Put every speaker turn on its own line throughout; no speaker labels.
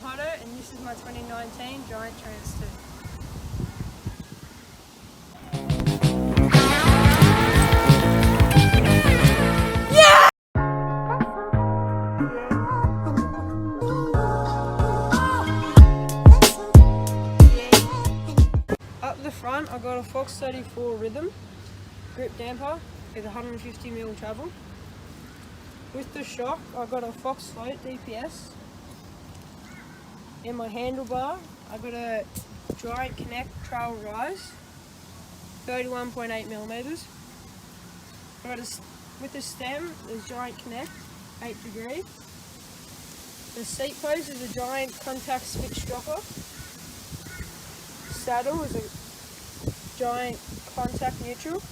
Huddo, and this is my 2019 Giant Trans 2. Up the front, I got a Fox 34 Rhythm grip damper with 150mm travel. With the shock, I got a Fox Float DPS. In my handlebar, I got a Giant Connect Trail Rise, 31.8mm. With the stem, there's Giant Connect, 8 degree. The seat post is a Giant Contact Switch Stropper. Saddle is a Giant Contact Neutral.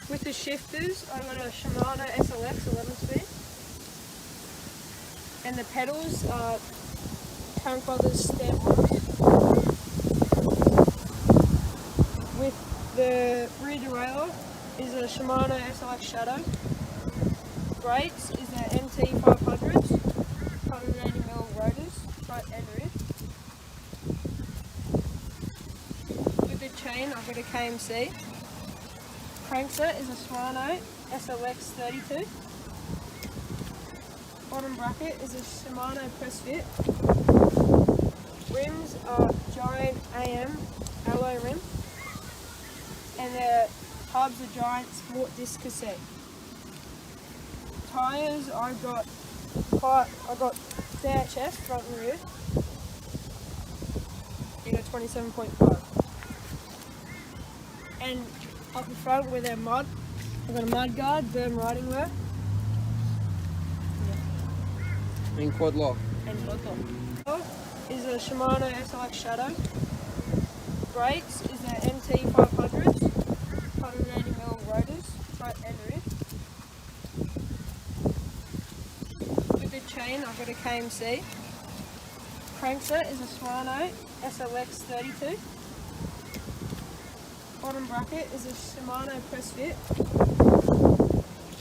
With the shifters, I got a Shimano SLX 11 speed. And the pedals are Tank Brothers stamp ones. With the rear derailleur is a Shimano SLX Shadow. Brakes is a MT 500s, 180mm rotors, front and rear. With the chain, I've got a KMC. Crankset is a Shimano SLX 32. Bottom bracket is a Shimano Press Fit. Rims are Giant AM alloy rim, and the hubs are Giant Sport Disc Cassette. Tyres, I got DHS front and rear in a 27.5. And up the front with our mud, I've got a mud guard, berm riding wear.
And quad lock.
And quad lock. Is a Shimano SLX Shadow. Brakes is a MT 500s, 180mm rotors, front and rear. With the chain, I've got a KMC. Crankset is a Shimano SLX 32. Bottom bracket is a Shimano Press Fit.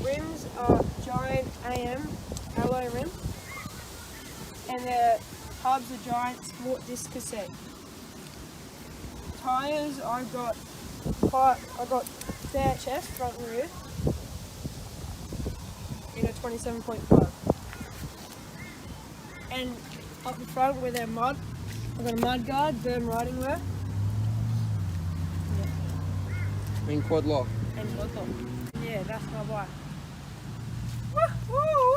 Rims are Giant AM alloy rim, and the hubs are Giant Sport Disc Cassette. Tyres, I got DHS front and rear in a 27.5. And up the front with our mud, I've got a mud guard, berm riding wear.
And quad lock.
And quad lock. Yeah, that's my bike. Woo-hoo!